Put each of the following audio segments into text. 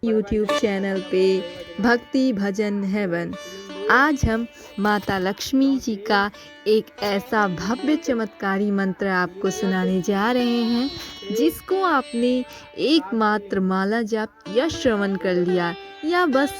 YouTube channel pay भक्ति भजन haven. आज हम माता लक्ष्मी जी का एक ऐसा भव्य चमत्कारी मंत्र आपको सुनाने जा रहे हैं, जिसको आपने एकमात्र माला जाप या श्रवण कर लिया या बस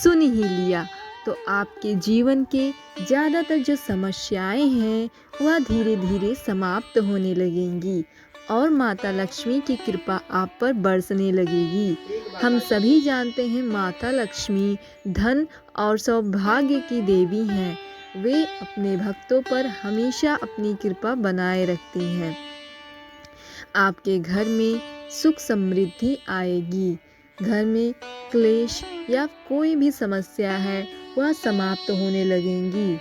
सुन ही लिया तो आपके जीवन के ज़्यादातर जो समस्याएं हैं वह धीरे धीरे समाप्त होने लगेंगी और माता लक्ष्मी की कृपा आप पर बरसने लगेगी। हम सभी जानते हैं माता लक्ष्मी धन और सौभाग्य की देवी हैं। वे अपने भक्तों पर हमेशा अपनी कृपा बनाए रखती हैं। आपके घर में सुख समृद्धि आएगी। घर में क्लेश या कोई भी समस्या है वह समाप्त होने लगेंगी।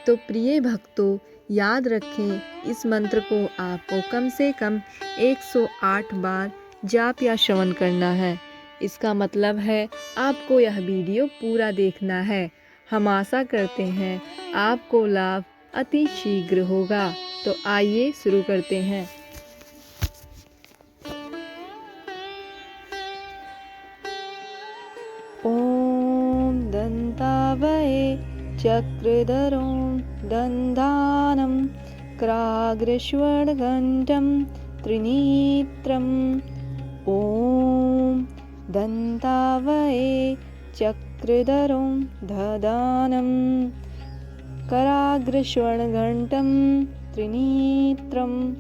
तो प्रिय भक्तों, याद रखें, इस मंत्र को आपको कम से कम 108 बार जाप या श्रवण करना है। इसका मतलब है आपको यह वीडियो पूरा देखना है। हम आशा करते हैं आपको लाभ अति शीघ्र होगा। तो आइए शुरू करते हैं। ओम दंतावये चक्रधरों दंधानं क्राग्रश्वर्घण्टं त्रिनेत्रम्। ॐ दंतावये चक्रधरों दधानं कराग्रश्वर्घण्टं त्रिनेत्रम्।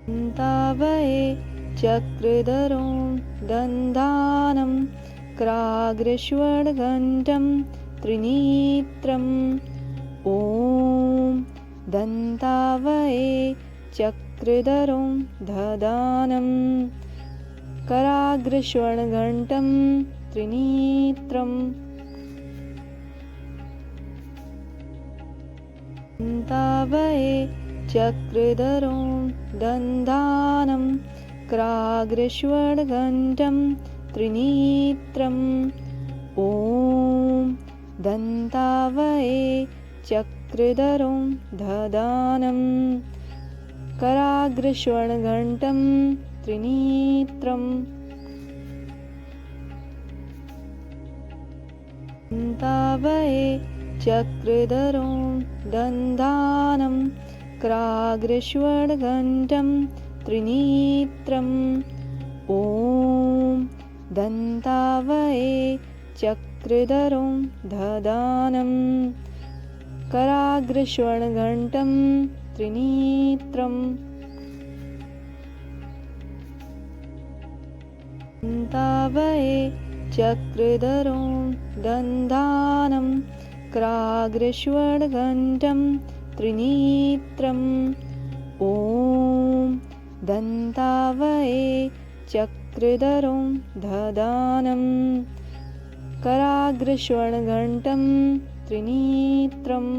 दंतावये चक्रधरों दधानं क्राग्रश्वर्घण्टं त्रिनेत्रम्। ॐ दंतावये चक्रधरों दधानं कराग्रश्वर्घण्टं त्रिनेत्रम्। दंतावये चक्रधरों दधानं क्राग्रश्वर्घण्टं त्रिनेत्रम्। ॐ दंतावये चक्रधरों दधानं कराग्रश्वर्घण्टं त्रिनेत्रम्। दंतावये चक्रधरों दधानं क्राग्रश्वर्घण्टं त्रिनेत्रम्। ॐ दंतावये चक्रधरों दधानं कराग्रश्वर्घण्टं त्रिनेत्रम्। दंतावये चक्रधरों दधानं क्राग्रश्वर्घण्टं त्रिनेत्रम्। ॐ दंतावये चक्रधरों दधानं कराग्रश्वर्घण्टं त्रिनेत्रम्।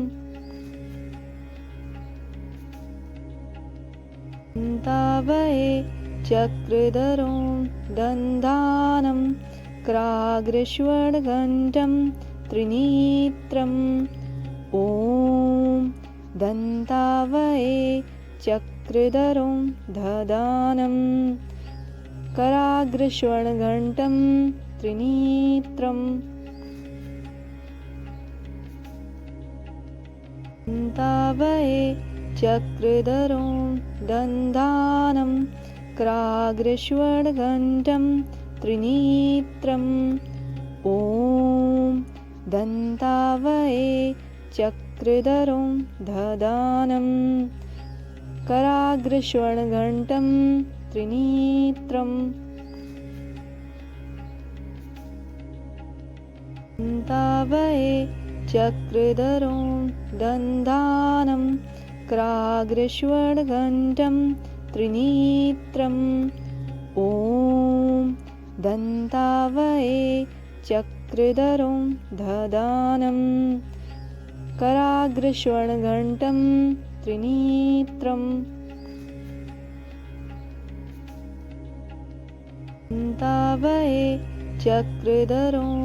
दंतावये चक्रधरों दधानं क्राग्रश्वर्घण्टं त्रिनेत्रम्। ॐ दंतावये चक्रधरों दधानं कराग्रश्वर्घण्टं त्रिनेत्रम्। दंतावये चक्रधरों दधानं क्राग्रश्वर्घण्टं त्रिनेत्रम्। ॐ दंतावये चक्रधरों दधानं कराग्रश्वर्घण्टं त्रिनेत्रम्। दंतावये चक्रधरों दधानं क्राग्रश्वर्घण्टं त्रिनेत्रम्। ॐ दंतावये चक्रधरों दधानं कराग्रश्वर्घण्टं त्रिनेत्रम्। दंतावये चक्रधरों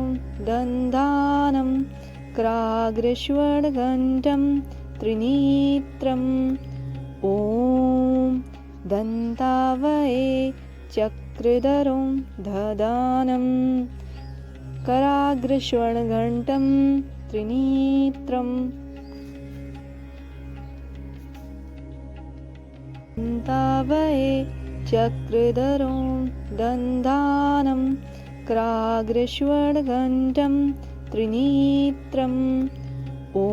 दधानं क्राग्रश्वर्घण्टं त्रिनेत्रम्। ॐ दंतावये चक्रधरं दधानं कराग्रस्वर्णघण्टं त्रिनेत्रम् दन्तावये चक्रधरं दधानं कराग्रस्वर्णघण्टं त्रिनेत्रम् ॐ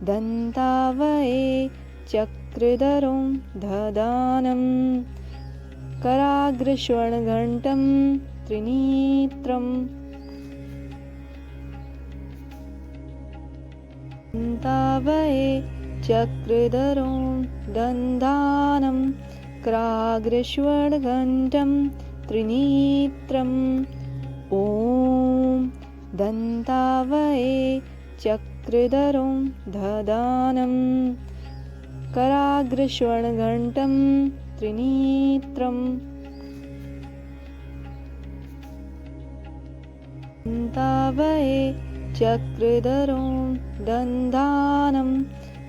दन्तावये चक्रधरं दधानं कराग्रस्वर्णघण्टं त्रिनेत्रम् दन्तावये चक्रधरं दधानं कराग्रस्वर्णघण्टं त्रिनेत्रम् ॐ दन्तावये चक्रधरं दधानं कराग्रस्वर्णघण्टं त्रिनेत्रम् दन्तावये चक्रधरं दधानं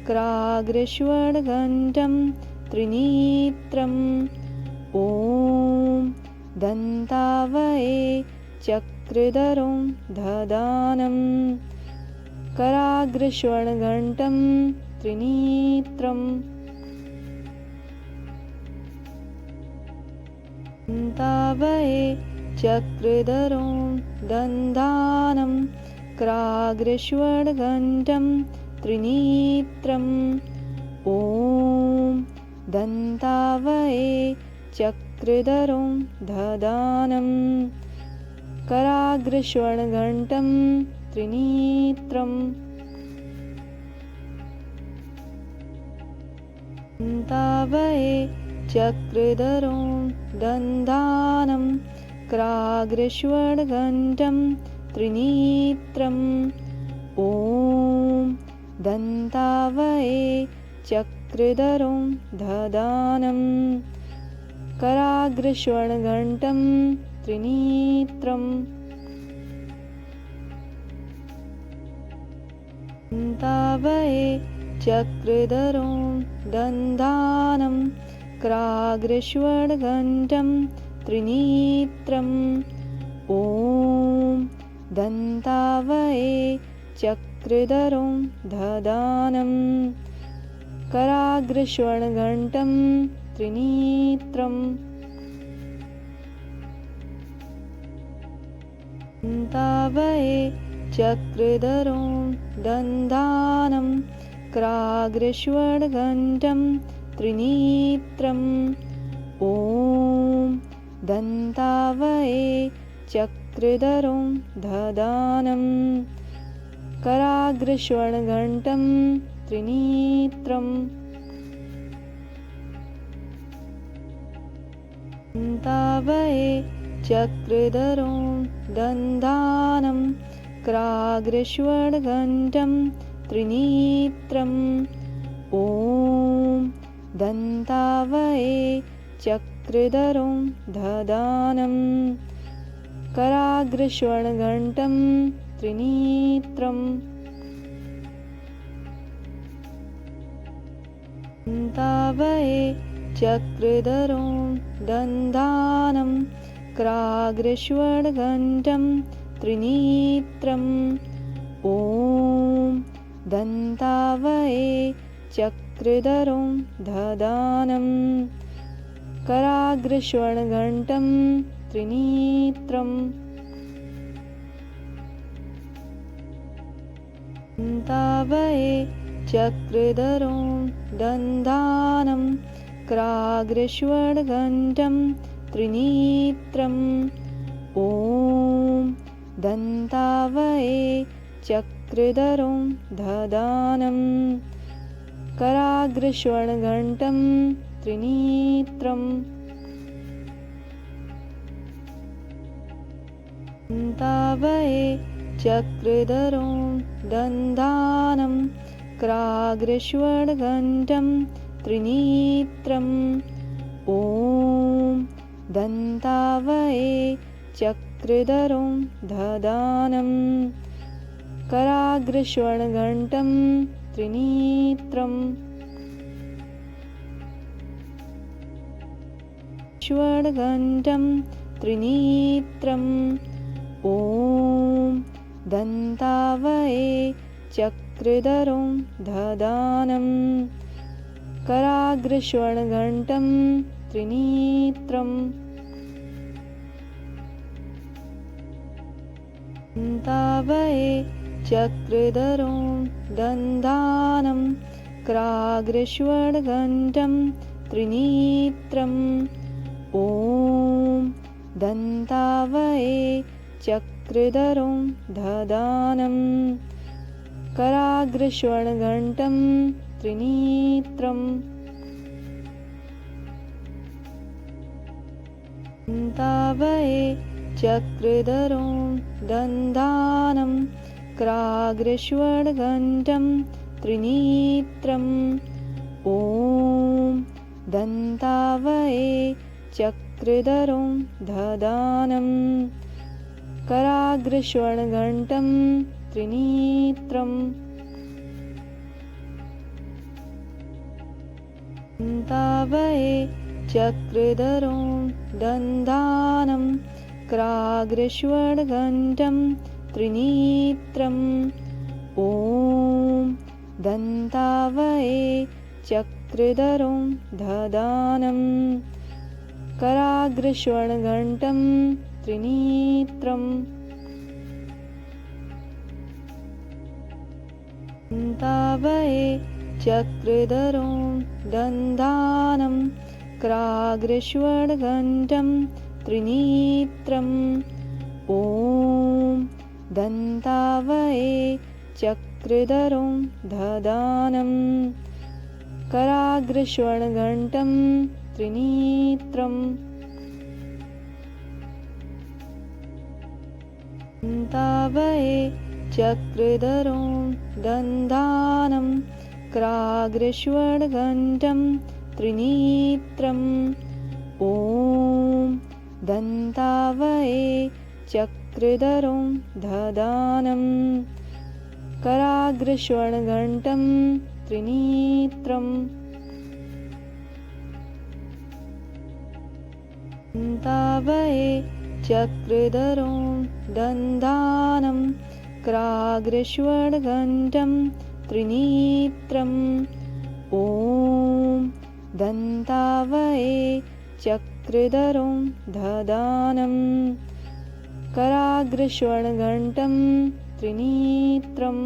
कराग्रस्वर्णघण्टं त्रिनेत्रम् ॐ दन्तावये चक्रधरं दधानं कराग्रस्वर्णघण्टं त्रिनेत्रम् दन्तावये चक्रधरं दधानं कराग्रस्वर्णघण्टं त्रिनेत्रम् ॐ दन्तावये चक्रधरं दधानं कराग्रस्वर्णघण्टं त्रिनेत्रम् दन्तावये चक्रधरं दधानं कराग्रस्वर्णघण्टं त्रिनेत्रम् ॐ दन्तावये चक्रधरं दधानं कराग्रस्वर्णघण्टं त्रिनेत्रम् दन्तावये चक्रधरं दधानं कराग्रस्वर्णघण्टं त्रिनेत्रम् ॐ दन्तावये चक्रधरं दधानं कराग्रस्वर्णघण्टं त्रिनेत्रम् दन्तावये चक्रधरं दधानं कराग्रस्वर्णघण्टं त्रिनेत्रम् ॐ दन्तावये चक्रधरं दधानं कराग्रस्वर्णघण्टं त्रिनेत्रम् दन्तावये चक्रधरं दधानं कराग्रस्वर्णघण्टं त्रिनेत्रम् ॐ दन्तावये चक्रधरं दधानं कराग्रस्वर्णघण्टं त्रिनेत्रम् दन्तावये चक्रधरं दधानं कराग्रस्वर्णघण्टं त्रिनेत्रम् ॐ दन्तावये चक्रधरं दधानं कराग्रस्वर्णघण्टं त्रिनेत्रम् दन्तावये चक्रधरं दधानं कराग्रस्वर्णघण्टं त्रिनेत्रम् ॐ दन्तावये चक्रधरं दधानं कराग्रस्वर्णघण्टं त्रिनेत्रम् दन्तावये चक्रधरं दधानं कराग्रस्वर्णघण्टं त्रिनेत्रम् ॐ दन्तावये चक्रधरं दधानं कराग्रस्वर्णघण्टं त्रिनेत्रम् ष्वड्गण्डं त्रिनेत्रम् ॐ दन्तावये चक्रधरं दधानं कराग्रस्वर्णघण्टं त्रिनेत्रम् दन्तावये चक्रधरं दधानं कराग्रस्वर्णघण्टं त्रिनेत्रम् ॐ दन्तावये चक्रधरं दधानं कराग्रस्वर्णघण्टं त्रिनेत्रम् दन्तावये चक्रधरं दधानं कराग्रस्वर्णघण्टं त्रिनेत्रम् ॐ दन्तावये चक्रधरं दधानं कराग्रस्वर्णघण्टं त्रिनेत्रम् दन्तावये चक्रधरं दधानं कराग्रस्वर्णघण्टं त्रिनेत्रम् ॐ दन्तावये चक्रधरं दधानं कराग्रस्वर्णघण्टं त्रिनेत्रम् दन्तावये चक्रधरं दधानं कराग्रस्वर्णघण्टं त्रिनेत्रम् ॐ दन्तावये चक्रधरं दधानं कराग्रस्वर्णघण्टं त्रिनेत्रम् दन्तावये चक्रधरं दधानं कराग्रस्वर्णघण्टं त्रिनेत्रम् ॐ दन्तावये चक्रधरं दधानं कराग्रस्वर्णघण्टं त्रिनेत्रम् दन्तावये चक्रधरं दधानं कराग्रस्वर्णघण्टं त्रिनेत्रम् ॐ दन्तावये चक्रधरं दधानं कराग्रस्वर्णघण्टं त्रिनेत्रम्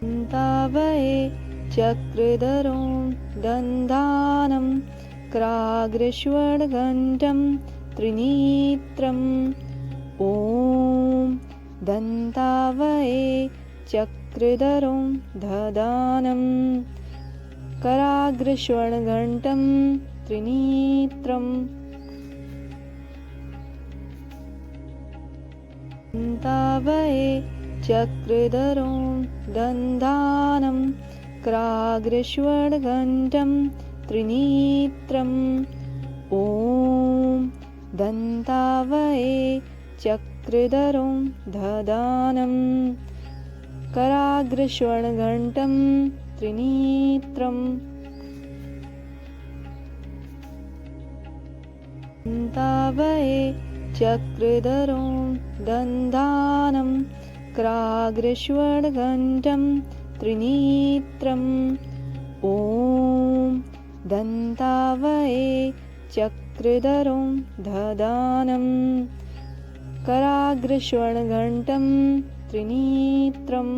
दन्तावये चक्रधरं दधानं कराग्रस्वर्णघण्टं त्रिनेत्रम् ॐ दन्तावये चक्रधरं दधानं कराग्रस्वर्णघण्टं त्रिनेत्रम् दन्तावये चक्रधरं दधानं कराग्रस्वर्णघण्टं त्रिनेत्रम् ॐ दन्तावये चक्रधरं दधानं कराग्रस्वर्णघण्टं त्रिनेत्रम् दन्तावये चक्रधरं दधानं कराग्रस्वर्णघण्टं त्रिनेत्रम् ॐ दन्तावये चक्रधरं दधानं कराग्रस्वर्णघण्टं त्रिनेत्रम्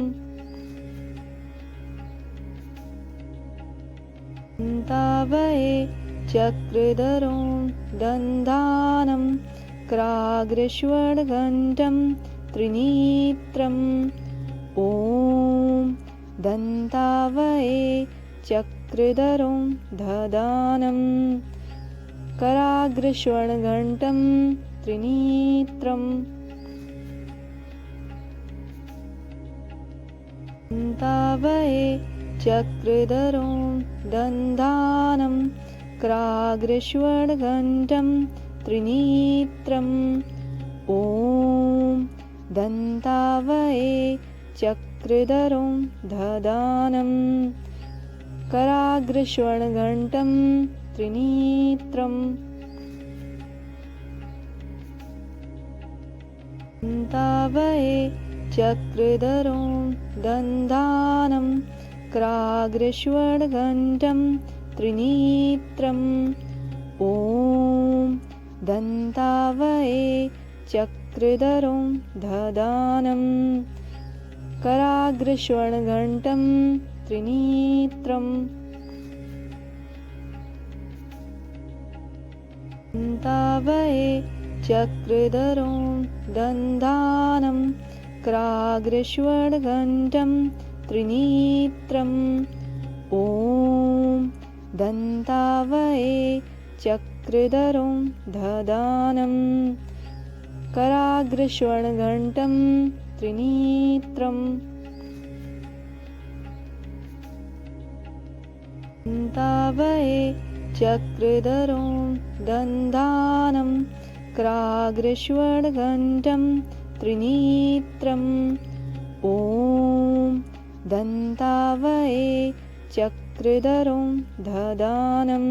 दन्तावये चक्रधरं दधानं कराग्रस्वर्णघण्टं त्रिनेत्रम् ॐ दन्तावये चक्रधरं दधानं कराग्रस्वर्णघण्टं त्रिनेत्रम् दन्तावये चक्रधरं दधानं कराग्रस्वर्णघण्टं त्रिनेत्रम् ॐ दन्तावये चक्रधरं दधानं कराग्रस्वर्णघण्टं त्रिनेत्रम् दन्तावये चक्रधरं दन्दानं कराग्रस्वर्णघण्टं त्रिनेत्रम् ॐ दन्तावये चक्रधरं ददानं कराग्रस्वर्णघण्टं त्रिनेत्रम् दन्तावये चक्रधरं दन्दानं कराग्रस्वर्णघण्टं त्रिनेत्रम् ॐ दन्तावये चक्रधरं ददानं कराग्रस्वर्णघण्टं त्रिनेत्रम् दन्तावये चक्रधरं दन्दानं कराग्रस्वर्णघण्टं त्रिनेत्रम् ॐ दन्तावये चक्रधरं ददानं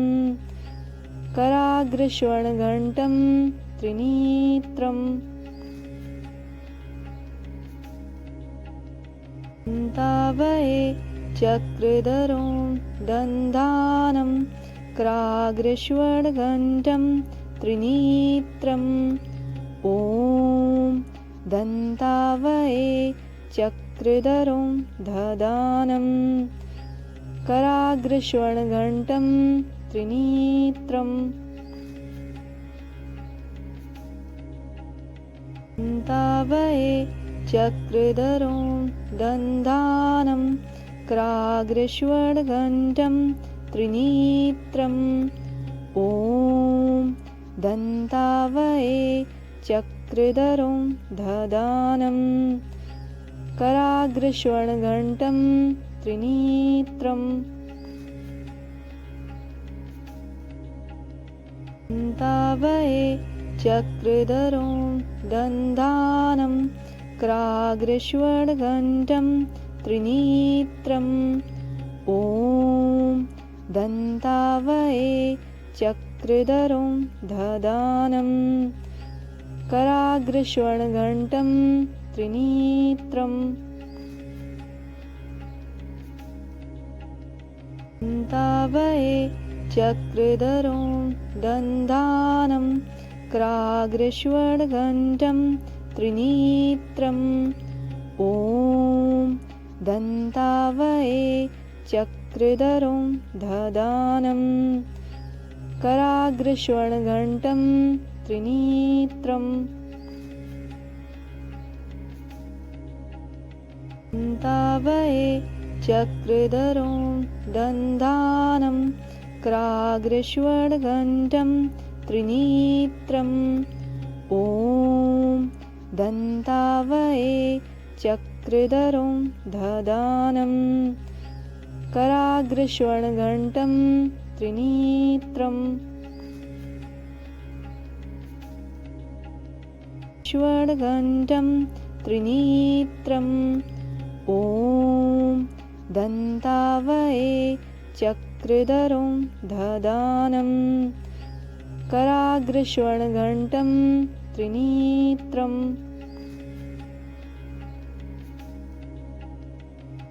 कराग्रस्वर्णघण्टं त्रिनेत्रम् दन्तावये चक्रधरं दन्दानं कराग्रस्वर्णघण्टं त्रिनेत्रम् ॐ दन्तावये चक्रधरं ददानं कराग्रस्वर्णघण्टं त्रिनेत्रम् दन्तावये चक्रधरं दन्दानं कराग्रस्वर्णघण्टं त्रिनेत्रम् ॐ दन्तावये चक्रधरं ददानं कराग्रस्वर्णघण्टं त्रिनेत्रम् दन्तावये चक्रधरं दन्दानं कराग्रस्वर्णघण्टं त्रिनेत्रम् ॐ दन्तावये चक्रधरं ददानं कराग्रस्वर्णघण्टं त्रिनेत्रम् दन्तावये चक्रधरं दन्दानं कराग्रस्वर्णघण्टं त्रिनेत्रम् ॐ दन्तावये चक्रधरं ददानं कराग्रस्वर्णघण्टं त्रिनेत्रम् दन्तावये चक्रधरं दन्दानं कराग्रस्वर्णघण्टं त्रिनेत्रम् ॐ दन्तावये चक्रधरं ददानं कराग्रस्वर्णघण्टं त्रिनेत्रम् स्वर्णघण्टं त्रिनेत्रम् ॐ दन्तावये चक्रधरं ददानं कराग्रस्वर्णघण्टं त्रिनेत्रम्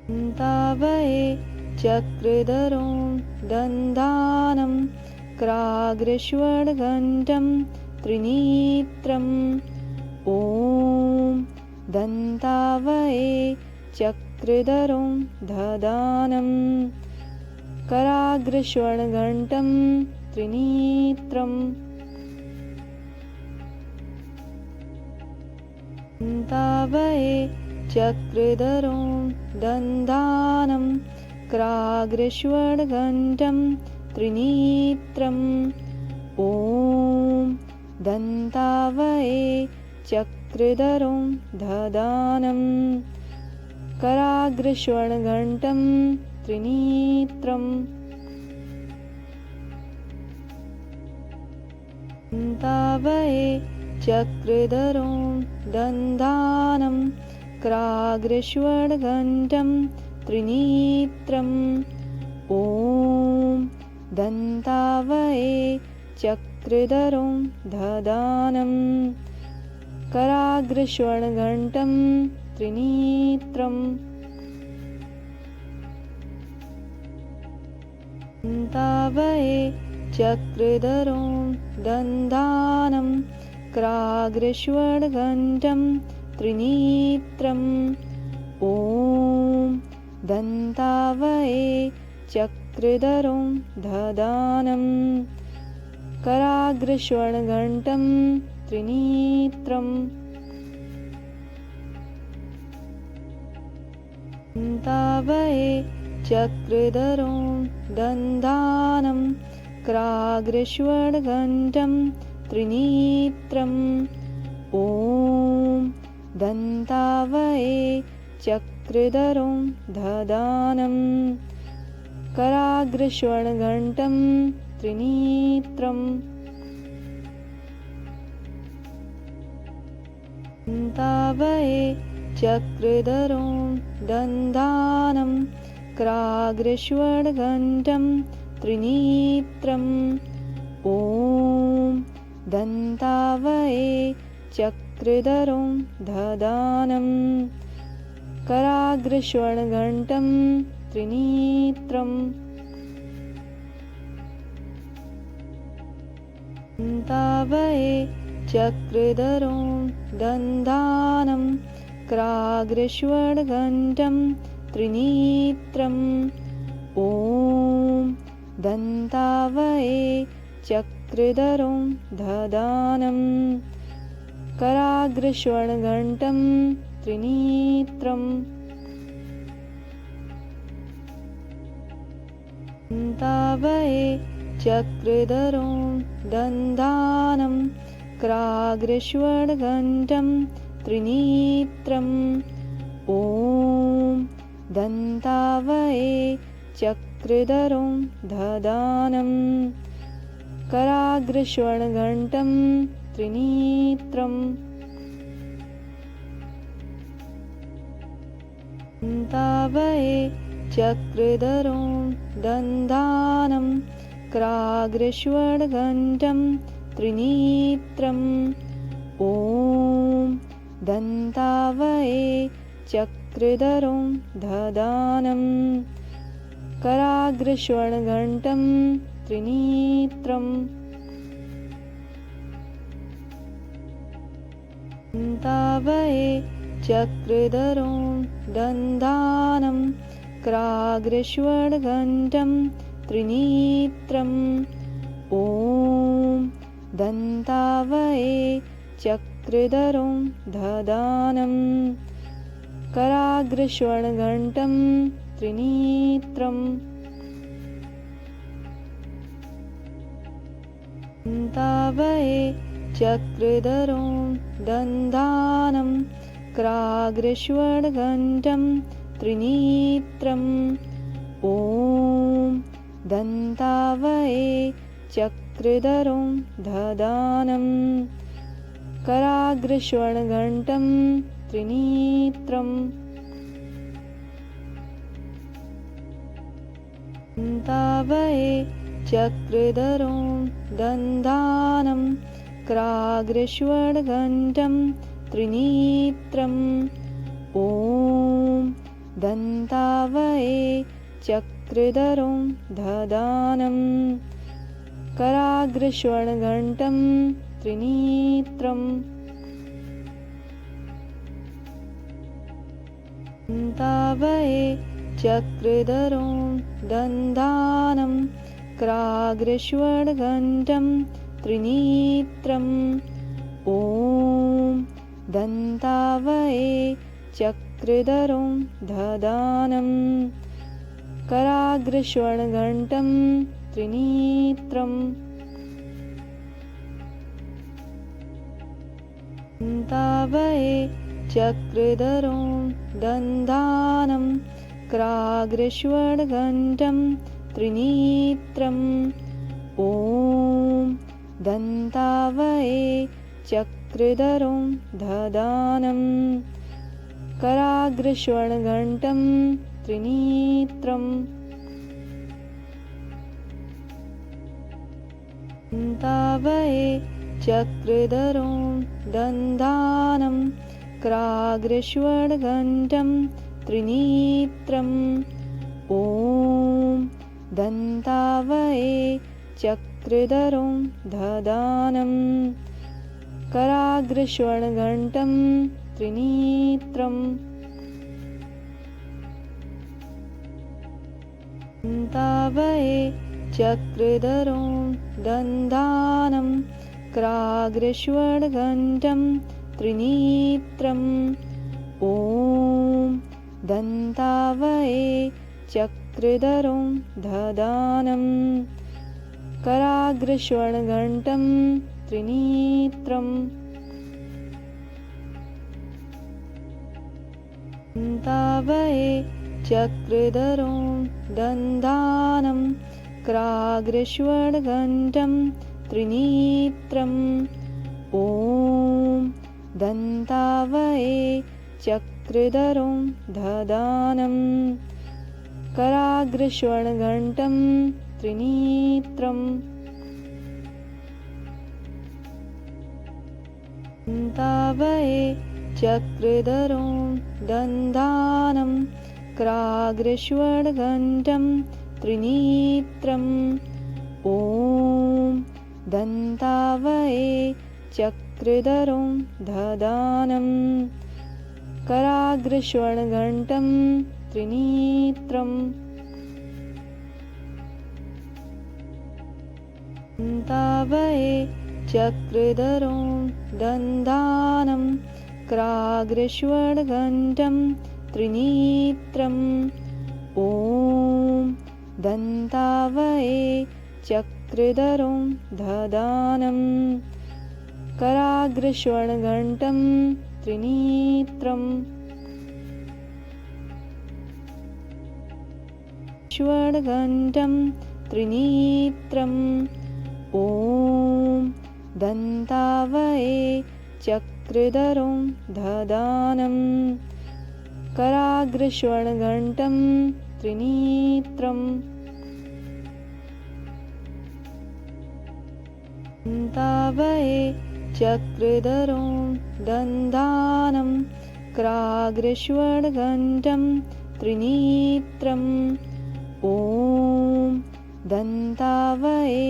दन्तावये चक्रधरं दन्दानं कराग्रस्वर्णघण्टं त्रिनेत्रम् ॐ दन्तावये चक्रधरं ददानं कराग्रस्वर्णघण्टं त्रिनेत्रम् दन्तावये चक्रधरं दन्दानं कराग्रस्वर्णघण्टं त्रिनेत्रम् ॐ दन्तावये चक्रधरं ददानं कराग्रस्वर्णघण्टं त्रिनेत्रम् दन्तावये चक्रधरं दन्दानं कराग्रस्वर्णघण्टं त्रिनेत्रम् ॐ दन्तावये चक्रधरं दधानं कराग्रस्वर्णघण्टं त्रिनेत्रं दन्तावये चक्रधरं दधानं कराग्रस्वर्णघण्टं त्रिनेत्रम् ॐ दन्तावये चक्रधरं दधानं कराग्रस्वर्णघण्टं त्रिनेत्रं दन्तावये चक्रधरं दधानं कराग्रस्वर्णघण्टं त्रिनेत्रम् ॐ दन्तावये चक्रधरं दधानं कराग्रस्वर्णघण्टं त्रिनेत्रं दन्तावये चक्रधरं दधानं कराग्रस्वर्णघण्टं त्रिनेत्रम् ॐ दन्तावये चक्रधरं दधानं कराग्रस्वर्णघण्टं त्रिनेत्रं दन्तावये चक्रधरं दधानं कराग्रस्वर्णघण्टं त्रिनेत्रम् ॐ दन्तावये चक्रधरं दधानं कराग्रस्वर्णघण्टं त्रिनेत्रं दन्तावये चक्रधरं दधानं कराग्रस्वर्णघण्टं त्रिनेत्रम् ॐ दन्तावये चक्रधरं दधानं कराग्रस्वर्णघण्टं त्रिनेत्रं दन्तावये चक्रधरं दधानं कराग्रस्वर्णघण्टं त्रिनेत्रम् ॐ दन्तावये चक्रधरं दधानं कराग्रस्वर्णघण्टं त्रिनेत्रं दन्तावये चक्रधरं दधानं कराग्रस्वर्णघण्टं त्रिनेत्रम् ॐ दन्तावये चक्रधरं दधानं कराग्रस्वर्णघण्टं त्रिनेत्रं दन्तावये चक्रधरं दधानं कराग्रस्वर्णघण्टं त्रिनेत्रम् ॐ दन्तावये चक्रधरं दधानं कराग्रस्वर्णघण्टं त्रिनेत्रं दन्तावये चक्रधरं दधानं कराग्रस्वर्णघण्टं त्रिनेत्रम् ॐ दन्तावये चक्रधरं दधानं कराग्रस्वर्णघण्टं त्रिनेत्रं दन्तावये चक्रधरं दधानं कराग्रस्वर्णघण्टं त्रिनेत्रम् ॐ दन्तावये चक्रधरं दधानं कराग्रस्वर्णघण्टं त्रिनेत्रं दन्तावये चक्रधरं दधानं कराग्रस्वर्णघण्टं त्रिनेत्रम् ॐ दन्तावये चक्रधरं दधानं कराग्रस्वर्णघण्टं त्रिनेत्रं दन्तावये चक्रधरं दन्तानं क्राग्रस्वर्णघण्टं त्रिनेत्रम् ॐ दन्तावये चक्रधरं ददानं कराग्रस्वर्णघण्टं त्रिनेत्रम् दन्तावये चक्रधरं दन्तानं क्राग्रस्वर्णघण्टं त्रिनेत्रम् ॐ दन्तावये चक्रधरं ददानं कराग्रस्वर्णघण्टं त्रिनेत्रम् दन्तावये चक्रधरं दन्तानं क्राग्रस्वर्णघण्टं त्रिनेत्रम् ॐ दन्तावये चक्रधरं ददानं कराग्रस्वर्णघण्टं त्रिनेत्रम् दन्तावये चक्रधरं दन्तानं क्राग्रस्वर्णघण्टं त्रिनेत्रम् ॐ दन्तावये चक्रधरं ददानं कराग्रस्वर्णघण्टं त्रिनेत्रम् दन्तावये चक्रधरं दन्तानं क्राग्रस्वर्णघण्टं त्रिनेत्रम् ॐ दन्तावये चक्रधरं ददानं कराग्रस्वर्णघण्टं त्रिनेत्रम् स्वर्णघण्टं त्रिनेत्रम् ॐ दन्तावये चक्रधरं ददानं कराग्रस्वर्णघण्टं त्रिनेत्रम् दन्तावये चक्रधरं दन्तानं क्राग्रस्वर्णघण्टं त्रिनेत्रम् ॐ दन्तावये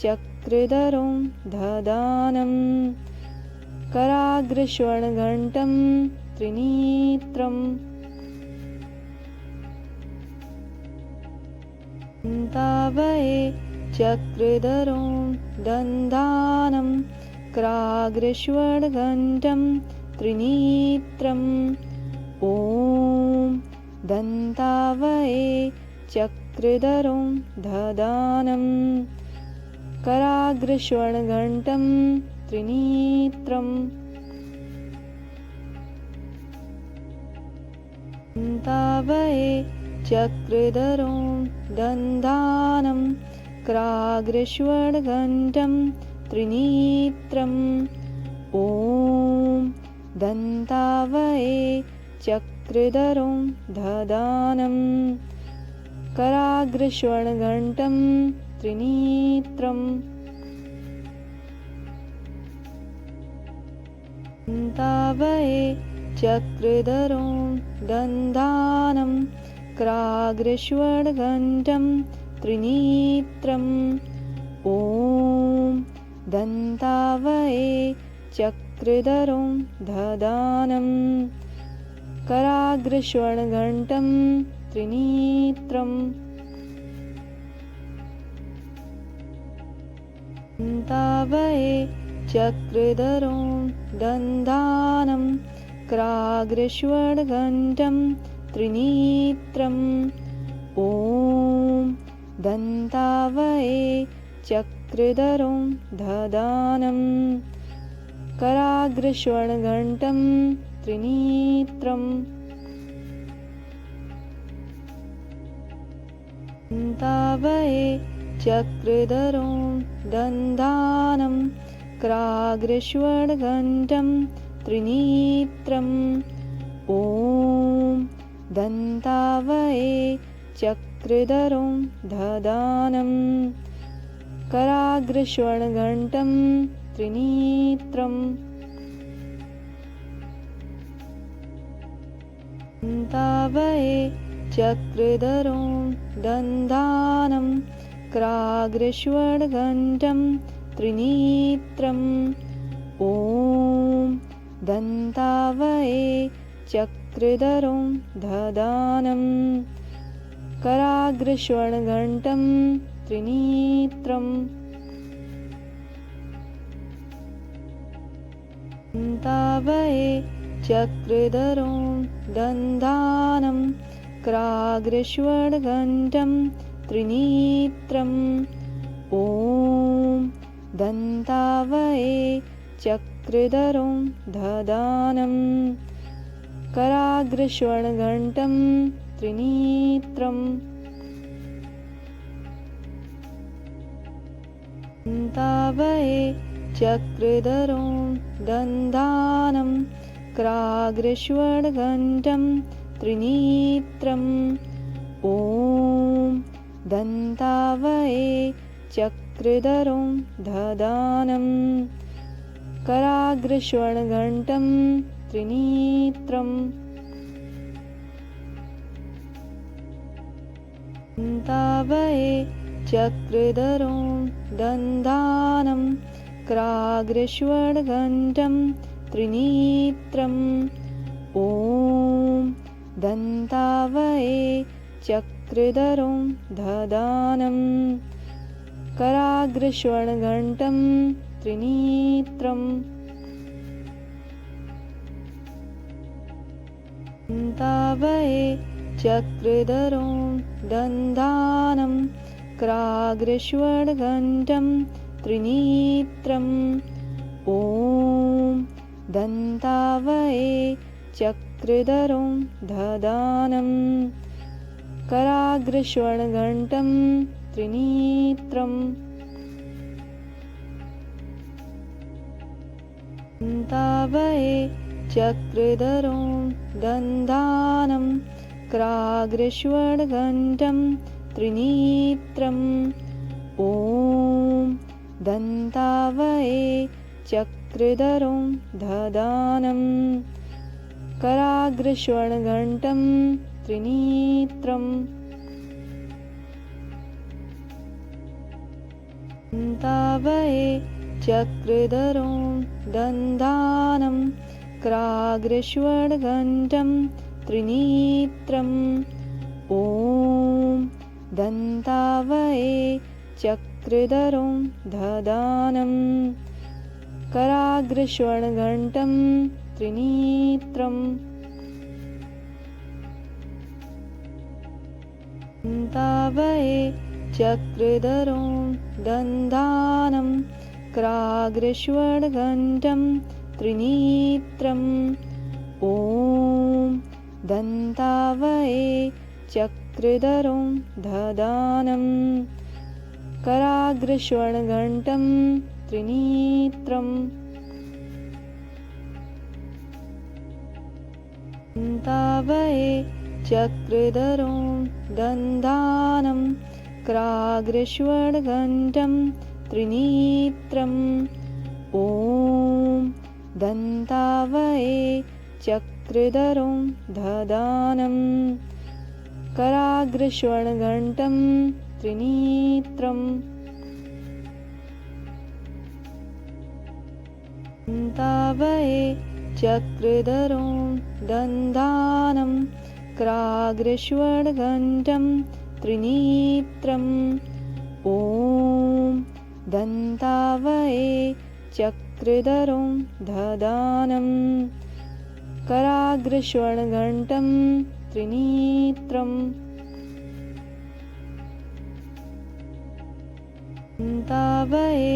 चक्रधरं ददानं कराग्रस्वर्णघण्टं त्रिनेत्रम् दन्तावये चक्रधरं दन्तानं क्राग्रस्वर्णघण्टं त्रिनेत्रम् ॐ दन्तावये चक्रधरं ददानं कराग्रस्वर्णघण्टं त्रिनेत्रम् दन्तावये चक्रधरं दन्तानं क्राग्रस्वर्णघण्टं त्रिनेत्रम् ॐ दन्तावये चक्रधरं ददानं कराग्रस्वर्णघण्टं त्रिनेत्रम् दन्तावये चक्रधरं दन्तानं क्राग्रस्वर्णघण्टं त्रिनेत्रम् ॐ दन्तावये चक्रधरं ददानं कराग्रस्वर्णघण्टं त्रिनेत्रम् दन्तावये चक्रधरं दन्तानं क्राग्रस्वर्णघण्टं त्रिनेत्रम् ॐ दन्तावये चक्रधरं ददानं कराग्रस्वर्णघण्टं त्रिनेत्रम् दन्तावये चक्रधरं दन्तानं क्राग्रस्वर्णघण्टं त्रिनेत्रम् ॐ दन्तावये चक्रधरं ददानं कराग्रस्वर्णघण्टं त्रिनेत्रम् दन्तावये चक्रधरो दन्तानं कराग्रस्वर्णघण्टं त्रिनेत्रम् ॐ दन्तावये चक्रधरो ददानं कराग्रस्वर्णघण्टं त्रिनेत्रम् दन्तावये चक्रधरो दन्तानं कराग्रस्वर्णघण्टं त्रिनेत्रम् ॐ दन्तावये चक्रधरो ददानं कराग्रस्वर्णघण्टं त्रिनेत्रम् दन्तावये चक्रधरो दन्तानं कराग्रस्वर्णघण्टं त्रिनेत्रम् ॐ दन्तावये चक्रधरो ददानं कराग्रस्वर्णघण्टं त्रिनेत्रम् दन्तावये चक्रधरो दन्तानं कराग्रस्वर्णघण्टं त्रिनेत्रम् ॐ दन्तावये चक्रधरो ददानं कराग्रस्वर्णघण्टं त्रिनेत्रम् दन्तावये चक्रधरो दन्तानं कराग्रस्वर्णघण्टं त्रिनेत्रम् ॐ दन्तावये चक्रधरो ददानं कराग्रस्वर्णघण्टं त्रिनेत्रम् दन्तावये चक्रधरो दन्तानं कराग्रस्वर्णघण्टं त्रिनेत्रम् ॐ दन्तावये चक्रधरो ददानं कराग्रस्वर्णघण्टं त्रिनेत्रम् दन्तावये चक्रधरो दन्तानं कराग्रस्वर्णघण्टं त्रिनेत्रम् ॐ दन्तावये चक्रधरो ददानं कराग्रस्वर्णघण्टं त्रिनेत्रम् दन्तावये चक्रधरो दन्तानं कराग्रस्वर्णघण्टं त्रिनेत्रम् ॐ दन्तावये चक्रधरो ददानं कराग्रस्वर्णघण्टं त्रिनेत्रम् दन्तावये चक्रधरो दन्तानं कराग्रस्वर्णघण्टं त्रिनेत्रम् ॐ दन्तावये चक्रधरो ददानं कराग्रस्वर्णघण्टं त्रिनेत्रम् दन्तावये चक्रधरो दन्तानं कराग्रस्वर्णघण्टं त्रिनेत्रम् ॐ दन्तावये चक्रधरो ददानं कराग्रस्वर्णघण्टं त्रिनेत्रम् दन्तावये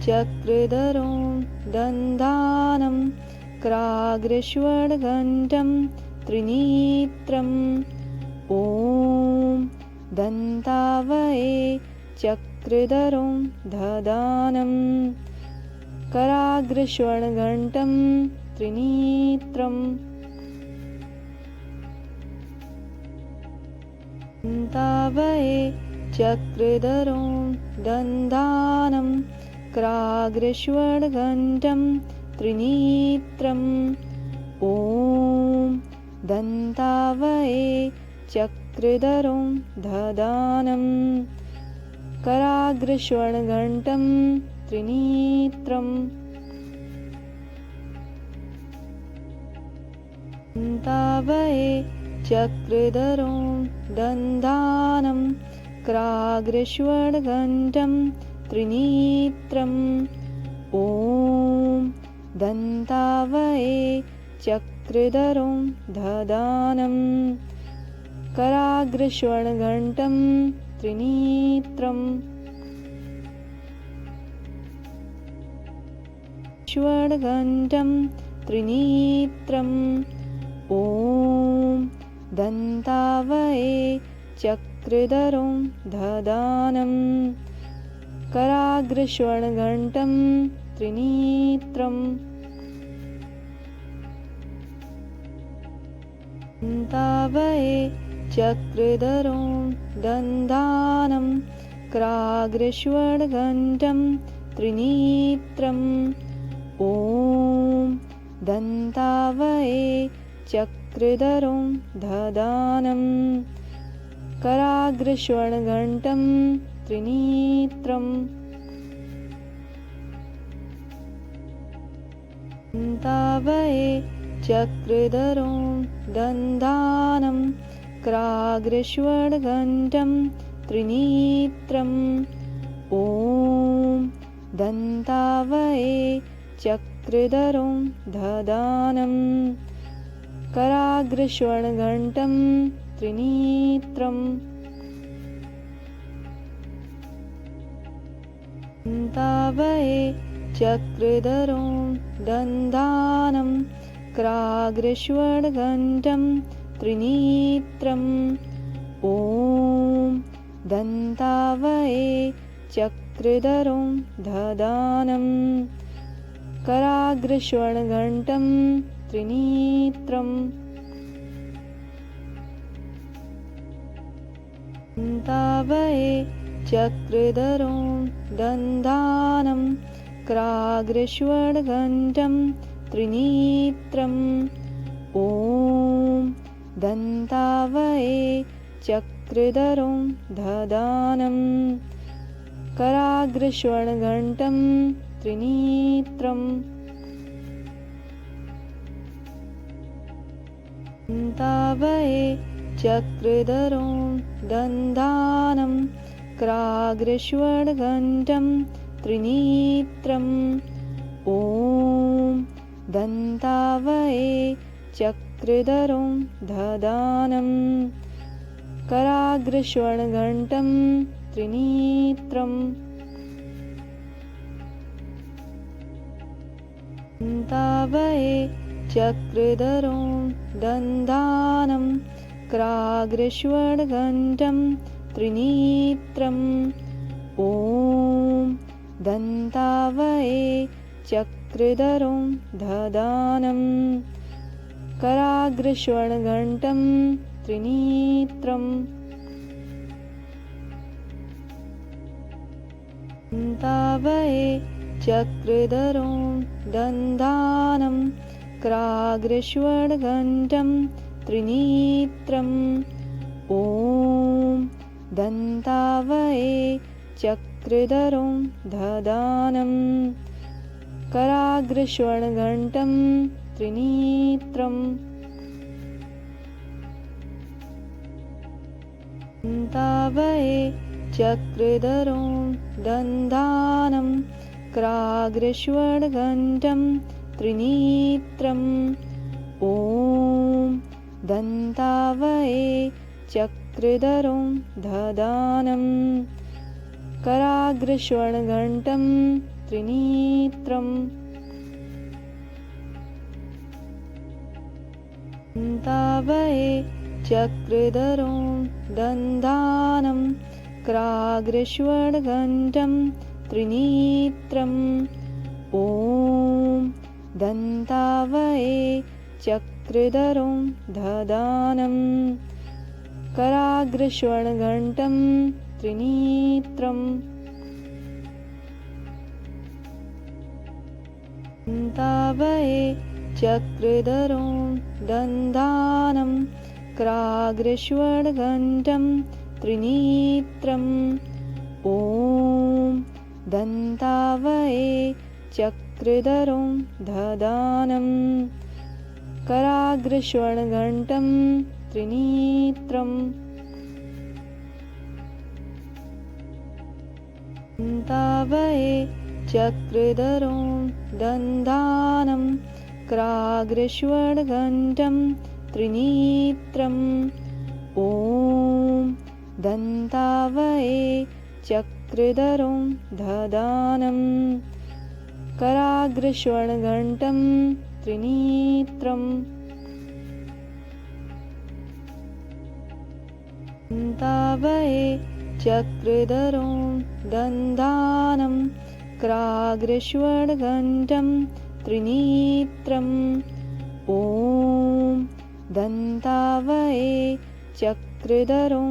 चक्रधरो दन्तानं कराग्रस्वर्णघण्टं त्रिनेत्रम् ॐ दन्तावये चक्रधरो ददानं कराग्रस्वर्णघण्टं त्रिनेत्रम् दन्तावये चक्रधरं दन्तानं क्राग्रस्वर्णघण्टं त्रिनेत्रम् ॐ दन्तावये चक्रधरं ददानं कराग्रस्वर्णघण्टं त्रिनेत्रम् दन्तावये चक्रधरं दन्तानं क्राग्रस्वर्णघण्टं त्रिनेत्रम् ॐ दन्तावये चक्रधरं ददानं कराग्रस्वर्णघण्टं त्रिनेत्रम् स्वर्णघण्टं त्रिनेत्रम् ॐ दन्तावये चक्रधरं ददानं कराग्रस्वर्णघण्टं त्रिनेत्रम् दन्तावये चक्रधरं दन्तानं क्राग्रस्वर्णघण्टं त्रिनेत्रम् ॐ दन्तावये चक्रधरं ददानं कराग्रस्वर्णघण्टं त्रिनेत्रम् दन्तावये चक्रधरं दन्तानं क्राग्रस्वर्णघण्टं त्रिनेत्रम् ॐ दन्तावये चक्रधरं ददानं कराग्रस्वर्णघण्टं त्रिनेत्रम् दन्तावये चक्रधरं दन्तानं क्राग्रस्वर्णघण्टं त्रिनेत्रम् ॐ दन्तावये चक्रधरं ददानं कराग्रस्वर्णघण्टं त्रिनेत्रम् दन्तावये चक्रधरं दन्तानं क्राग्रस्वर्णघण्टं त्रिनेत्रम् ॐ दन्तावये चक्रधरं ददानं कराग्रस्वर्णघण्टं त्रिनेत्रम् दन्तावये चक्रधरं दन्तानं क्राग्रस्वर्णघण्टं त्रिनेत्रम् ॐ दन्तावये चक्रधरं ददानं कराग्रस्वर्णघण्टं त्रिनेत्रम् दन्तावये चक्रधरं दन्तानं क्राग्रस्वर्णघण्टं त्रिनेत्रम् ॐ दन्तावये चक्रधरं ददानं कराग्रस्वर्णघण्टं त्रिनेत्रम् दन्तावये चक्रधरं दन्तानं क्राग्रस्वर्णघण्टं त्रिनेत्रम् ॐ दन्तावये चक्रधरं ददानं कराग्रस्वर्णघण्टं त्रिनेत्रम् दन्तावये चक्रधरं दन्तानं क्राग्रस्वर्णघण्टं त्रिनेत्रम् ॐ दन्तावये चक्रधरं ददानं कराग्रस्वर्णघण्टं त्रिनेत्रम् दन्तावये चक्रधरं दन्तानं क्राग्रस्वर्णघण्टं त्रिनेत्रम् ॐ दन्तावये चक्रधरं ददानं कराग्रस्वर्णघण्टं त्रिनेत्रम् दन्तावये चक्रधरो दन्तानं क्राग्रश्वर्णघण्टं त्रिनेत्रम् ॐ दन्तावये चक्रधरो ददानं कराग्रस्वर्णघण्टं त्रिनेत्रम् दन्तावये चक्रधरो दन्तानं क्राग्रस्वर्णघण्टं त्रिनेत्रम् ॐ दन्तावये चक्रधरो ददानं कराग्रस्वर्णघण्टं त्रिनेत्रम् दन्तावये चक्रधरो दन्तानं क्राग्रस्वर्णघण्टं त्रिनेत्रम् ॐ दन्तावये चक्रधरो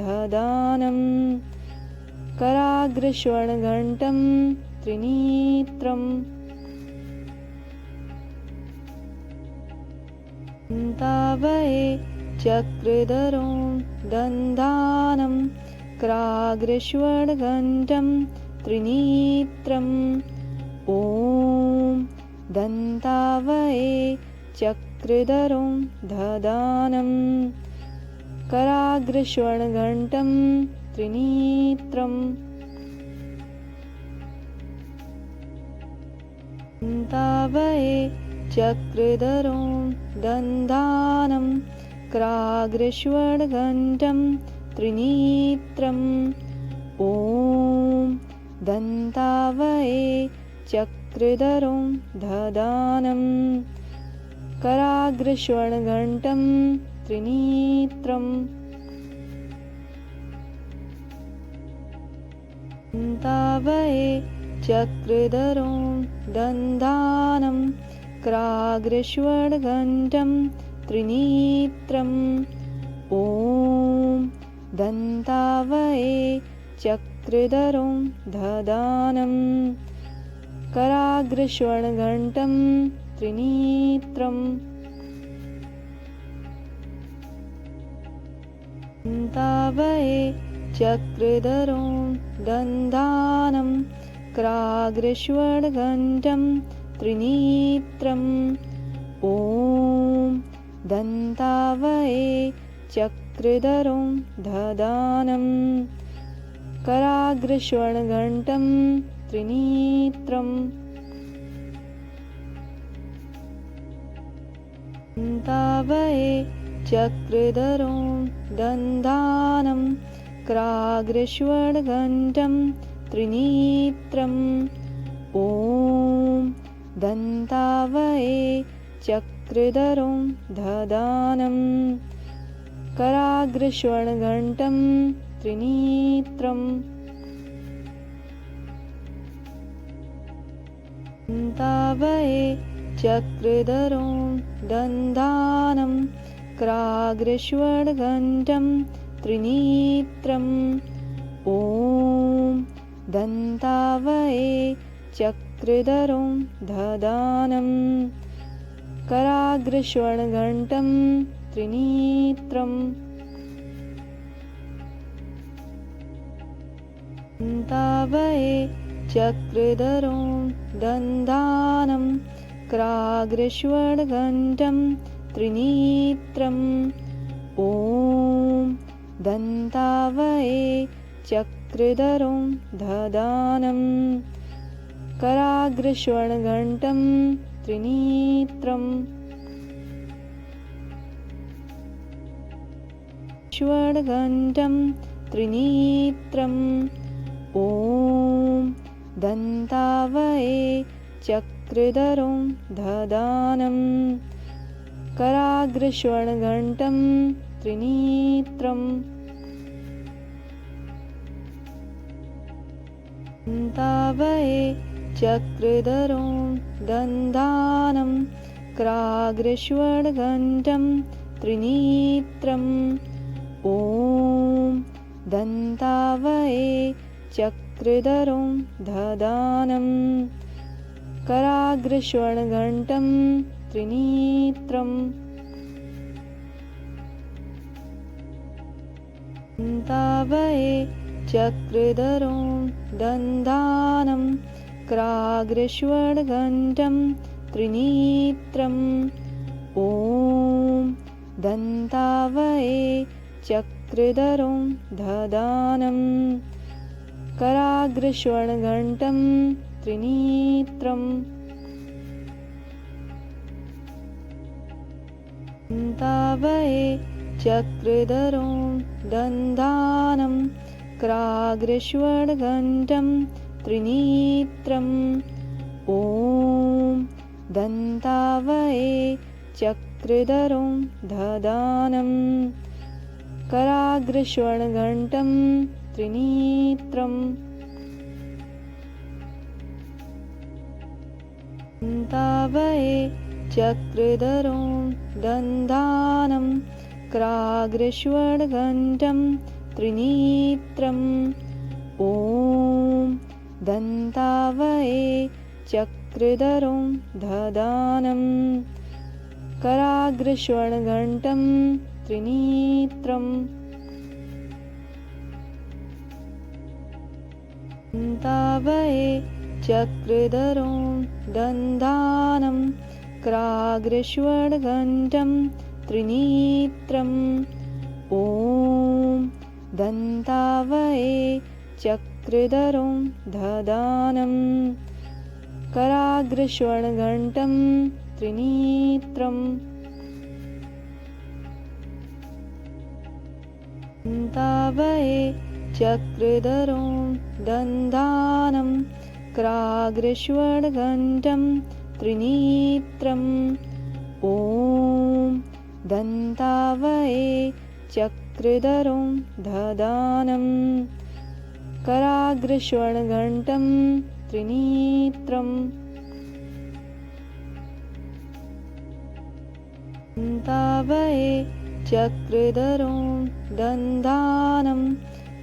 ददानं कराग्रस्वर्णघण्टं त्रिनेत्रम् दन्तावये चक्रधरो दन्तानं क्राग्रस्वर्णघण्टं त्रिनेत्रम् ॐ दन्तावये चक्रधरो ददानं कराग्रस्वर्णघण्टं त्रिनेत्रम् दन्तावये चक्रधरो दन्तानं क्राग्रस्वर्णघण्टं त्रिनेत्रम् ॐ दन्तावये चक्रधरो ददानं कराग्रस्वर्णघण्टं त्रिनेत्रम् दन्तावये चक्रधरो दन्तानं क्राग्रस्वर्णघण्टं त्रिनेत्रम् ॐ दन्तावये चक्रधरो ददानं कराग्रस्वर्णघण्टं त्रिनेत्रम् दन्तावये चक्रधरो दन्तानं क्राग्रस्वर्णघण्टं त्रिनेत्रम् ॐ दन्तावये चक्रधरो ददानं कराग्रस्वर्णघण्टं त्रिनेत्रम् दन्तावये चक्रधरो दन्तानं क्राग्रस्वर्णघण्टं त्रिनेत्रम् ॐ दन्तावये चक्रधरो ददानं कराग्रस्वर्णघण्टं त्रिनेत्रम् दन्तावये चक्रधरो दन्तानं क्राग्रस्वर्णघण्टं त्रिनेत्रम् ॐ दन्तावये चक्रधरो ददानं कराग्रस्वर्णघण्टं त्रिनेत्रम् दन्तावये चक्रधरो दन्तानं क्राग्रस्वर्णघण्टं त्रिनेत्रम् ॐ दन्तावये चक्रधरो ददानं कराग्रस्वर्णघण्टं त्रिनेत्रम् स्वर्णघण्टं त्रिनेत्रम् ॐ दन्तावये चक्रधरो ददानं कराग्रस्वर्णघण्टं त्रिनेत्रम् दन्तावये चक्रधरो दन्तानं क्राग्रस्वर्णघण्टं त्रिनेत्रम् ॐ दन्तावये चक्रधरं दधानं कराग्रस्वर्णघण्टं त्रिनेत्रम् दन्तावये चक्रधरं दधानं कराग्रस्वर्णघण्टं त्रिनेत्रम् ॐ दन्तावये चक्रधरं दधानं कराग्रस्वर्णघण्टं त्रिनेत्रम् दन्तावये चक्रधरं दधानं कराग्रस्वर्णघण्टं त्रिनेत्रम् ॐ दन्तावये चक्रधरं दधानं कराग्रस्वर्णघण्टं त्रिनेत्रम् दन्तावये चक्रधरं दधानं कराग्रस्वर्णघण्टं त्रिनेत्रम् ॐ दन्तावये चक्रधरं दधानं कराग्रस्वर्णघण्टं त्रिनेत्रम् दन्तावये चक्रधरं दधानं कराग्रस्वर्णघण्टं त्रिनेत्रम् ॐ दन्तावये चक्रधरं दधानं कराग्रस्वर्णघण्टं त्रिनेत्रम् दन्तावये चक्रधरं दधानं कराग्रस्वर्णघण्टं त्रिनेत्रम् ॐ दन्तावये चक्रधरं दधानं कराग्रस्वर्णघण्टं त्रिनेत्रम् दन्तावये चक्रधरं दधानं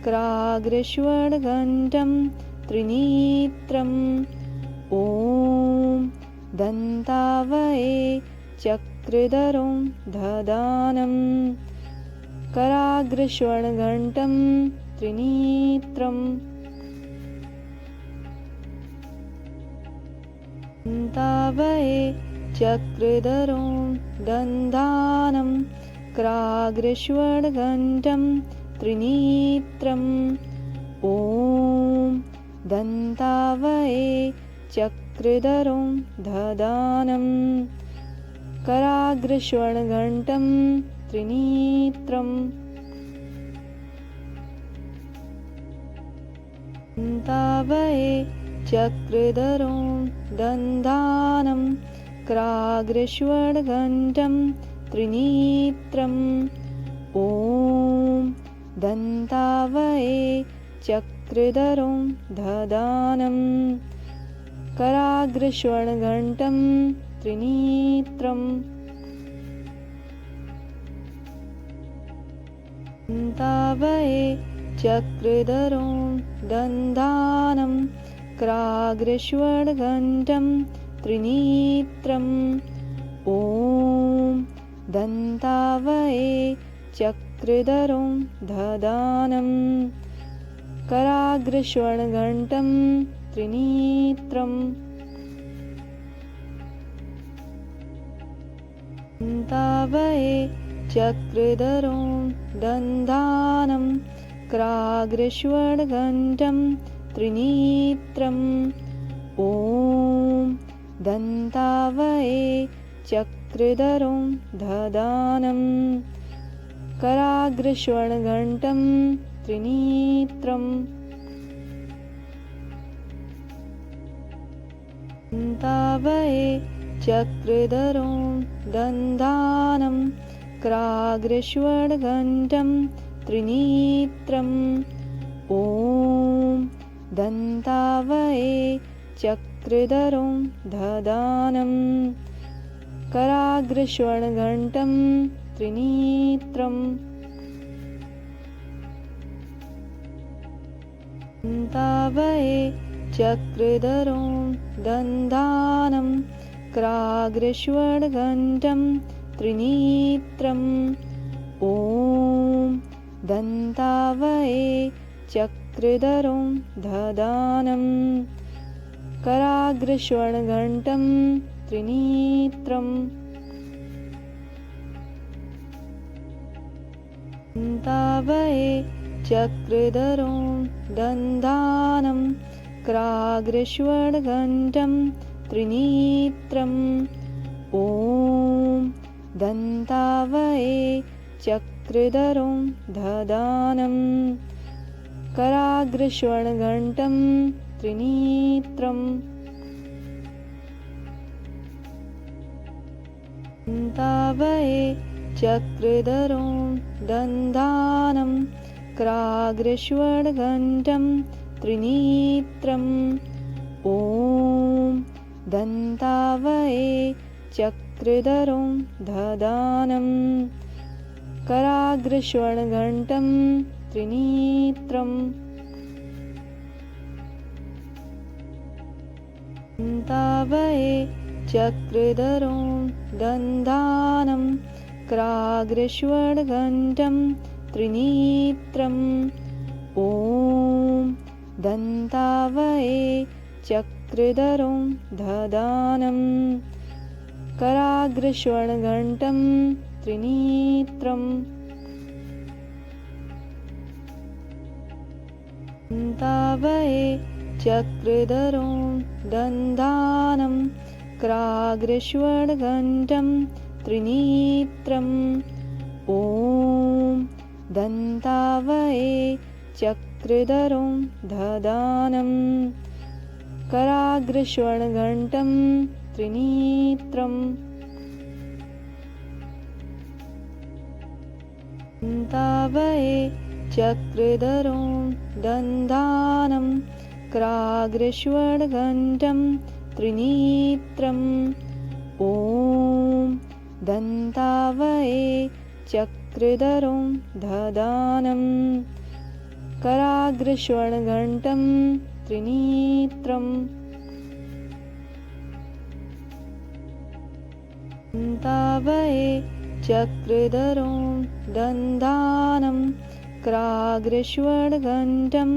कराग्रस्वर्णघण्टं त्रिनेत्रम् ॐ दन्तावये चक्रधरं दधानं कराग्रस्वर्णघण्टं त्रिनेत्रम् दन्तावये चक्रधरं दधानं कराग्रस्वर्णघण्टं त्रिनेत्रम् ॐ दन्तावये चक्रधरं दधानं कराग्रस्वर्णघण्टं त्रिनेत्रम् दन्तावये चक्रधरं दधानं कराग्रस्वर्णघण्टं त्रिनेत्रम् ॐ दन्तावये चक्रधरं दधानं कराग्रस्वर्णघण्टं त्रिनेत्रम् दन्तावये चक्रधरं दधानं कराग्रस्वर्णघण्टं त्रिनेत्रम् ॐ दन्तावये चक्रधरं दधानं कराग्रस्वर्णघण्टं त्रिनेत्रम् दन्तावये चक्रधरं दधानं कराग्रस्वर्णघण्टं त्रिनेत्रम् ॐ दन्तावये चक्रधरं दधानं कराग्रस्वर्णघण्टं त्रिनेत्रम् दन्तावये चक्रधरं दधानं कराग्रस्वर्णघण्टं त्रिनेत्रम् ॐ दन्तावये चक्रधरं दधानं कराग्रस्वर्णघण्टं त्रिनेत्रम् दन्तावये चक्रधरं दन्तानं क्राग्रश्वर्णघण्टं त्रिनेत्रम् ॐ दन्तावये चक्रधरं ददानं कराग्रस्वर्णघण्टं त्रिनेत्रम् दन्तावये चक्रधरं दन्तानं क्राग्रस्वर्णघण्टं त्रिनेत्रम् ॐ दन्तावये चक्रधरं ददानं कराग्रस्वर्णघण्टं त्रिनेत्रम् दन्तावये चक्रधरं दन्तानं क्राग्रस्वर्णघण्टं त्रिनेत्रम् ॐ दन्तावये चक्रधरं ददानं कराग्रस्वर्णघण्टं त्रिनेत्रम् दन्तावये चक्रधरं दन्तानं क्राग्रस्वर्णघण्टं त्रिनेत्रम् ॐ दन्तावये चक्रधरं ददानं कराग्रस्वर्णघण्टं त्रिनेत्रम् दन्तावये चक्रधरं दन्तानं क्राग्रस्वर्णघण्टं त्रिनेत्रम् ॐ दन्तावये चक्रधरं ददानं कराग्रस्वर्णघण्टं त्रिनेत्रम् दन्तावये चक्रधरं दन्तानं क्राग्रस्वर्णघण्टं त्रिनेत्रम् ॐ दन्तावये चक्रधरं ददानं कराग्रस्वर्णघण्टं त्रिनेत्रम् दन्तावये चक्रधरं दन्तानं क्राग्रस्वर्णघण्टं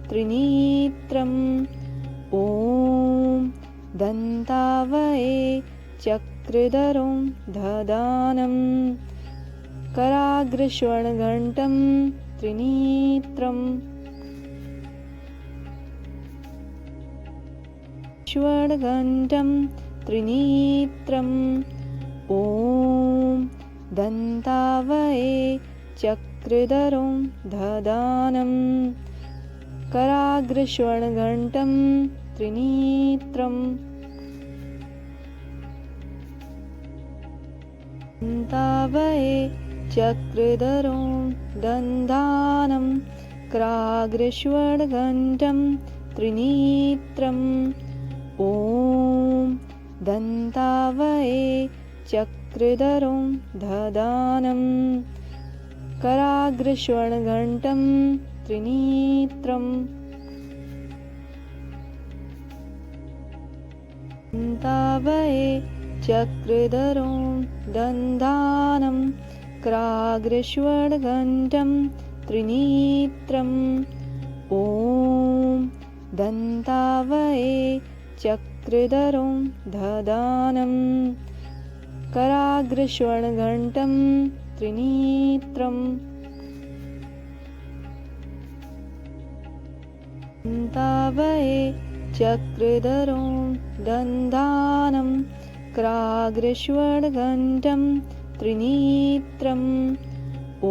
त्रिनेत्रम् ॐ दन्तावये चक्रधरं ददानं कराग्रस्वर्णघण्टं त्रिनेत्रम् स्वर्णघण्टं त्रिनेत्रम् ॐ दन्तावये चक्रधरं ददानं कराग्रस्वर्णघण्टं त्रिनेत्रम् दन्तावये चक्रधरं दन्तानं क्राग्रस्वर्णघण्टं त्रिनेत्रम् ॐ दन्तावये चक्रधरं ददानं कराग्रस्वर्णघण्टं त्रिनेत्रम् दन्तावये चक्रधरं दन्तानं क्राग्रस्वर्णघण्टं त्रिनेत्रम् ॐ दन्तावये चक्रधरं ददानं कराग्रस्वर्णघण्टं त्रिनेत्रम् दन्तावये चक्रधरं दन्तानं क्राग्रस्वर्णघण्टं त्रिनेत्रम्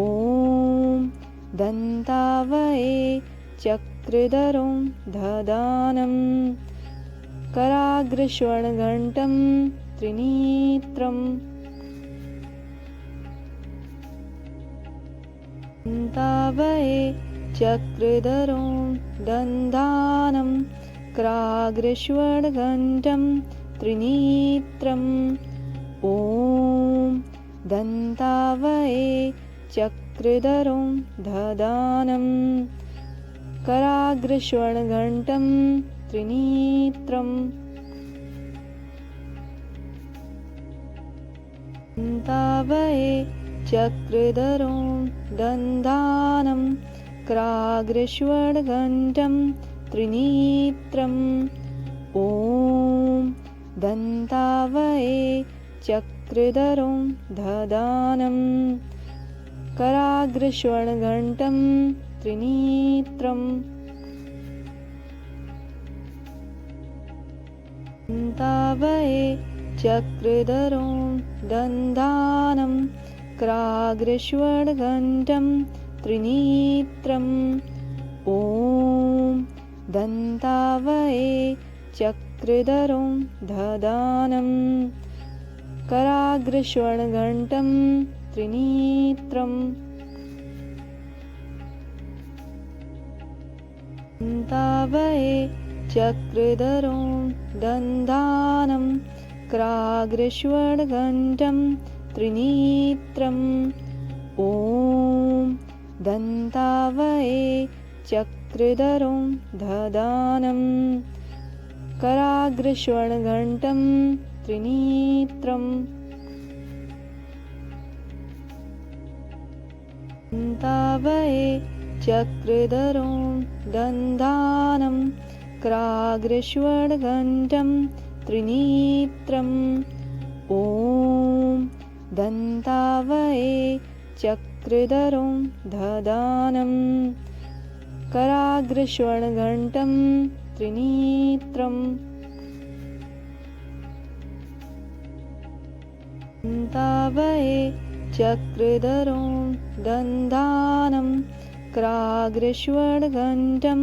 ॐ दन्तावये चक्रधरं ददानं कराग्रस्वर्णघण्टं त्रिनेत्रम् दन्तावये चक्रधरं दन्तानं क्राग्रस्वर्णघण्टं त्रिनेत्रम् ॐ दन्तावये चक्रधरं ददानं कराग्रस्वर्णघण्टं त्रिनेत्रं दन्तावये चक्रधरं दन्दानं कराग्रस्वर्णघण्टं त्रिनेत्रम् ॐ दन्तावये चक्रधरं ददानं कराग्रस्वर्णघण्टं त्रिनेत्रं दन्तावये चक्रधरं दन्दानं कराग्रस्वर्णघण्टं त्रिनेत्रम् ॐ दन्तावये चक्रधरं ददानं कराग्रस्वर्णघण्टं त्रिनेत्रं दन्तावये चक्रधरं दन्दानं कराग्रस्वर्णघण्टं त्रिनेत्रम् ॐ दन्तावये चक्रधरं ददानं कराग्रस्वर्णघण्टं त्रिनेत्रं दन्तावये चक्रधरं दन्दानं कराग्रस्वर्णघण्टं त्रिनेत्रम् ॐ दन्तावये चक्रधरं ददानं कराग्रस्वर्णघण्टं त्रिनेत्रं दन्तावये चक्रधरं दन्दानं कराग्रस्वर्णघण्टं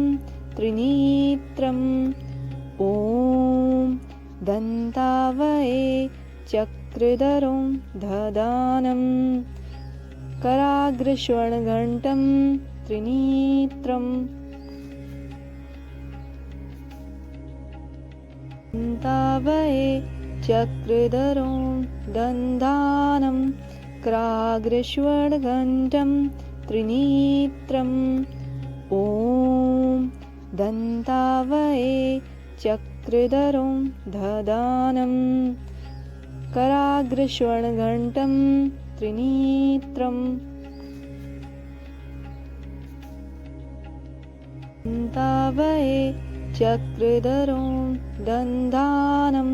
त्रिनेत्रम् ॐ दन्तावये चक्रधरं ददानं कराग्रस्वर्णघण्टं त्रिनेत्रं दन्तावये चक्रधरं दन्दानं कराग्रस्वर्णघण्टं त्रिनेत्रम् ॐ दन्तावये चक्रधरं ददानं कराग्रस्वर्णघण्टं त्रिनेत्रं दन्तावये चक्रधरं दन्दानं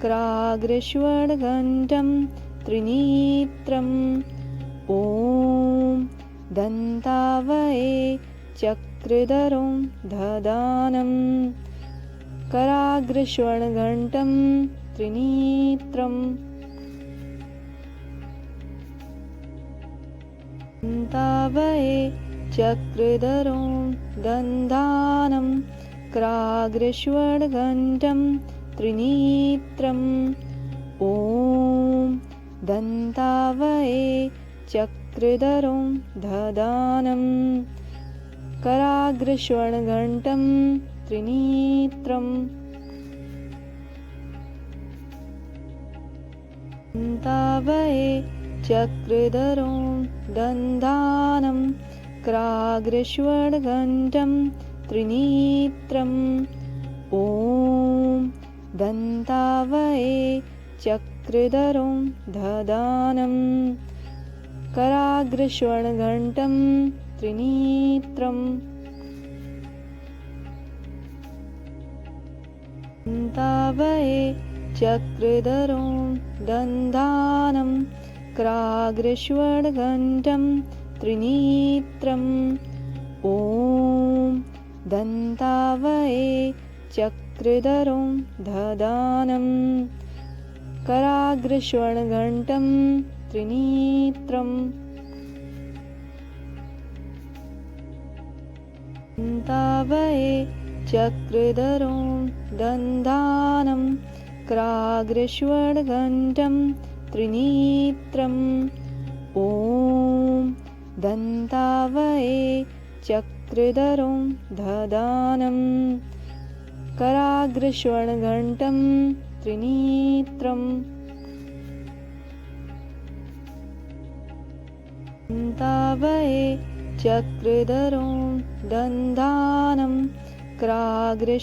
कराग्रस्वर्णघण्टं त्रिनेत्रम् ॐ दन्तावये चक्रधरं ददानं कराग्रस्वर्णघण्टं त्रिनेत्रं दन्तावये चक्रधरं दन्दानं कराग्रस्वर्णघण्टं त्रिनेत्रम् ॐ दन्तावये चक्रधरं ददानं कराग्रस्वर्णघण्टं त्रिनेत्रं दन्तावये चक्रधरं दन्दानं कराग्रस्वर्णघण्टं त्रिनेत्रम् ॐ दन्तावये चक्रधरं ददानं कराग्रस्वर्णघण्टं त्रिनेत्रं दन्तावये चक्रधरं दन्दानं कराग्रस्वर्णघण्टं त्रिनेत्रम् ॐ दन्तावये चक्रधरं ददानं कराग्रस्वर्णघण्टं त्रिनेत्रं दन्तावये चक्रधरं दन्दानं कराग्रस्वर्णघण्टं त्रिनेत्रम् ॐ दन्तावये चक्रधरं ददानं कराग्रस्वर्णघण्टं त्रिनेत्रं दन्तावये चक्रधरं दन्तानं क्राग्रस्वर्णघण्टं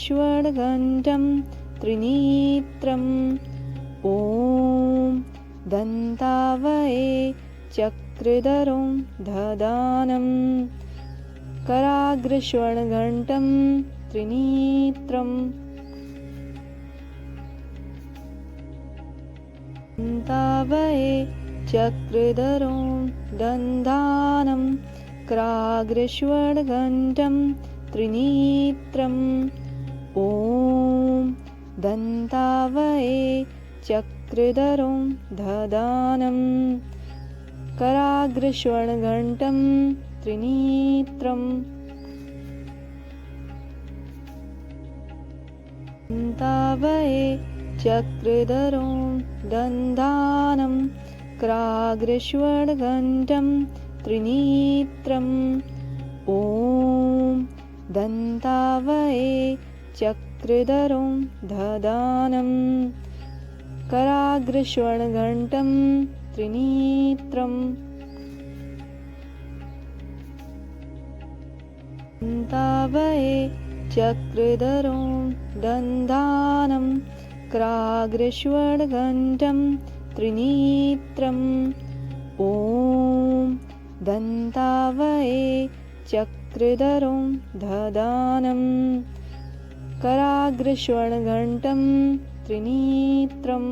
त्रिनेत्रम् ॐ दन्तावये चक्रधरं दधानं कराग्रस्वर्णघण्टं त्रिनेत्रम् दन्तावये चक्रधरं दन्तानं क्राग्रस्वर्णघण्टं त्रिनेत्रम् ॐ दन्तावये चक्रधरं दधानं कराग्रस्वर्णघण्टं त्रिनेत्रम् दन्तावये चक्रधरं दन्तानं क्राग्रस्वर्णघण्टं त्रिनेत्रम् ॐ दन्तावये चक्रधरं दधानं कराग्रस्वर्णघण्टं त्रिनेत्रम् दन्तावये चक्रधरं दन्तानं क्राग्रस्वर्णघण्टं त्रिनेत्रम् ॐ दन्तावये चक्रधरं दधानं कराग्रस्वर्णघण्टं त्रिनेत्रम्